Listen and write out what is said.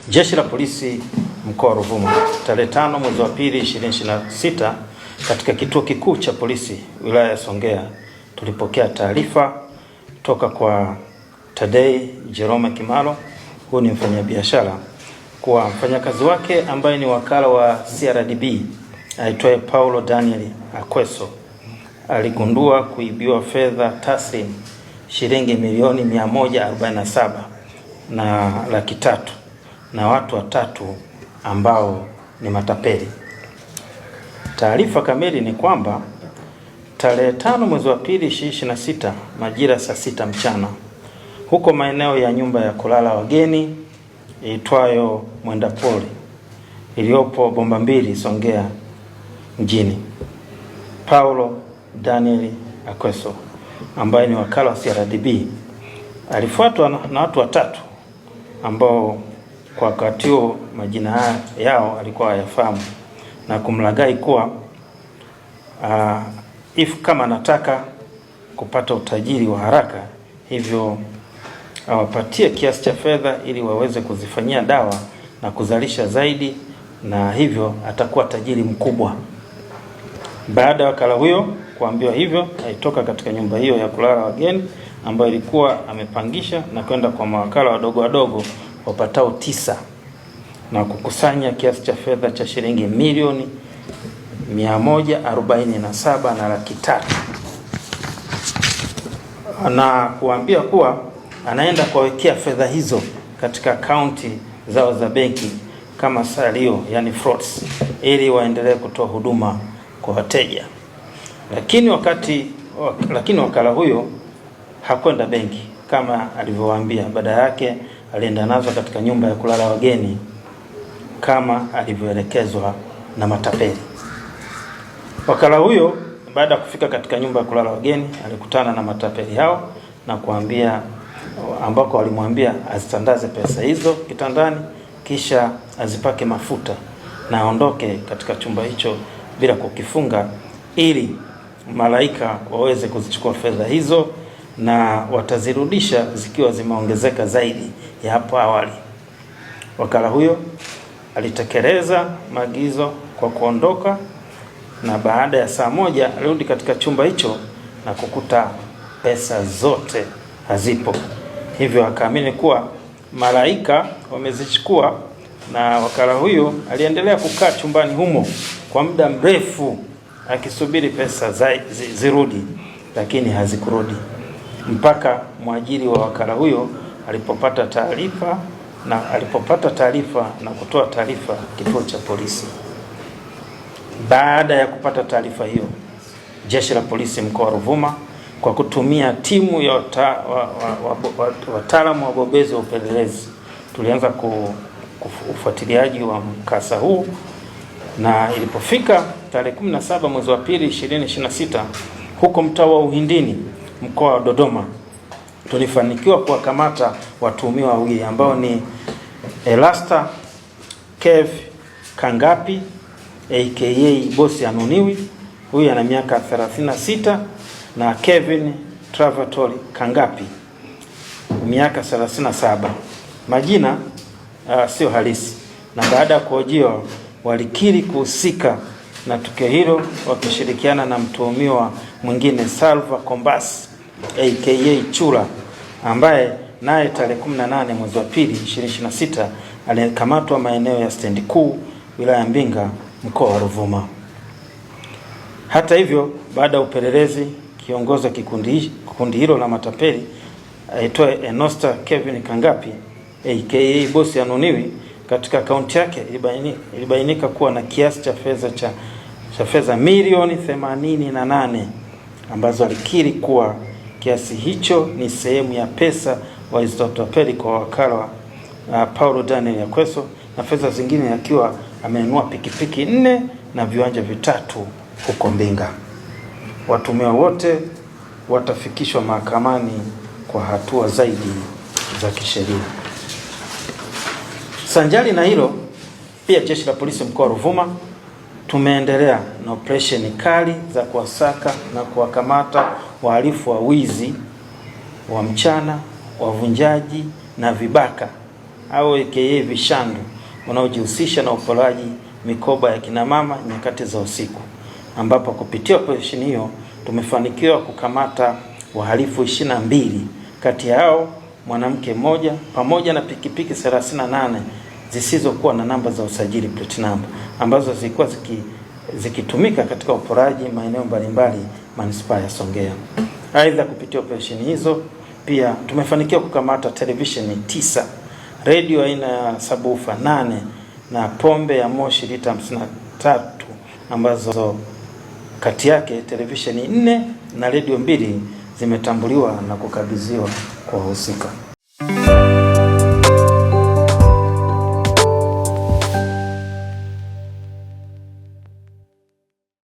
Jeshi la Polisi mkoa wa Ruvuma tarehe 5 mwezi wa pili 2026 katika kituo kikuu cha polisi wilaya ya Songea tulipokea taarifa toka kwa Tadei Jerome Kimalo, huyu ni mfanyabiashara, kwa mfanyakazi wake ambaye ni wakala wa CRDB aitwaye Paulo Daniel Akweso aligundua kuibiwa fedha taslim shilingi milioni 147 na laki tatu na watu watatu ambao ni matapeli. Taarifa kamili ni kwamba tarehe 5 mwezi wa pili 2026 majira saa 6 mchana huko maeneo ya nyumba ya kulala wageni iitwayo Mwenda Poli iliyopo Bomba Mbili Songea mjini, Paulo Daniel Akweso ambaye ni wakala wa CRDB alifuatwa na watu watatu ambao kwa wakati huo majina yao alikuwa hayafahamu, na kumlaghai kuwa kama anataka kupata utajiri wa haraka, hivyo awapatie kiasi cha fedha ili waweze kuzifanyia dawa na kuzalisha zaidi, na hivyo atakuwa tajiri mkubwa. Baada ya wakala huyo kuambiwa hivyo, alitoka katika nyumba hiyo ya kulala wageni ambayo ilikuwa amepangisha na kwenda kwa mawakala wadogo wapatao 9 na kukusanya kiasi cha fedha cha shilingi milioni 147 na laki tatu, na kuambia kuwa anaenda kuwekea fedha hizo katika akaunti zao za benki kama salio, yani frauds, ili waendelee kutoa huduma kwa wateja. Lakini wakala huyo hakwenda benki kama alivyowaambia, badala yake alienda nazo katika nyumba ya kulala wageni kama alivyoelekezwa na matapeli. Wakala huyo baada ya kufika katika nyumba ya kulala wageni alikutana na matapeli hao na kuambia, ambako walimwambia azitandaze pesa hizo kitandani kisha azipake mafuta na aondoke katika chumba hicho bila kukifunga, ili malaika waweze kuzichukua fedha hizo na watazirudisha zikiwa zimeongezeka zaidi ya hapo awali. Wakala huyo alitekeleza maagizo kwa kuondoka, na baada ya saa moja alirudi katika chumba hicho na kukuta pesa zote hazipo. Hivyo akaamini kuwa malaika wamezichukua, na wakala huyo aliendelea kukaa chumbani humo kwa muda mrefu akisubiri pesa zirudi, lakini hazikurudi mpaka mwajiri wa wakala huyo alipopata taarifa na kutoa taarifa kituo cha polisi. Baada ya kupata taarifa hiyo, Jeshi la Polisi mkoa wa Ruvuma kwa kutumia timu ya wataalamu wabobezi wa upelelezi tulianza ufuatiliaji wa mkasa huu, na ilipofika tarehe 17 mwezi wa pili 2026 huko mtaa wa Uhindini mkoa wa Dodoma tulifanikiwa kuwakamata watuhumiwa wawili ambao ni Elasta Kev Kangapi aka Bosi Anuniwi, huyu ana miaka 36, na Kevin Travatori Kangapi miaka 37. Majina sio halisi, na baada ya kuhojiwa walikiri kuhusika na tukio hilo wakishirikiana na mtuhumiwa mwingine Salva Kombas aka Chula, ambaye naye tarehe 18 mwezi wa pili 2026 alikamatwa maeneo ya stendi kuu wilaya ya Mbinga mkoa wa Ruvuma. Hata hivyo, baada ya upelelezi, kiongozi wa kikundi hilo la matapeli aitwaye Enosta Kevin Kangapi aka Bosi Anuniwi, katika akaunti yake ilibainika kuwa na kiasi cha fedha milioni 88 ambazo alikiri kuwa kiasi hicho ni sehemu ya pesa walizotapeli kwa wakala Paulo Daniel Akweso, na fedha zingine akiwa amenunua pikipiki 4 na viwanja 3 huko Mbinga. Watuhumiwa wote watafikishwa mahakamani kwa hatua zaidi za kisheria. Sanjari na hilo, pia Jeshi la Polisi mkoa wa Ruvuma tumeendelea na operesheni kali za kuwasaka na kuwakamata wahalifu wa wizi wa mchana, wavunjaji na vibaka au aka vishandu wanaojihusisha na uporaji mikoba ya kina mama nyakati za usiku, ambapo kupitia operesheni hiyo tumefanikiwa kukamata wahalifu 22, kati yao mwanamke mmoja pamoja na pikipiki 38 zisizokuwa na namba za usajili plate number, ambazo zilikuwa zikitumika katika uporaji maeneo mbalimbali manispaa ya Songea. Aidha, kupitia operesheni hizo pia tumefanikiwa kukamata televisheni 9, radio aina ya sabufa 8 na pombe ya moshi lita 53, ambazo kati yake televisheni 4 na radio 2 zimetambuliwa na kukabidhiwa kwa wahusika.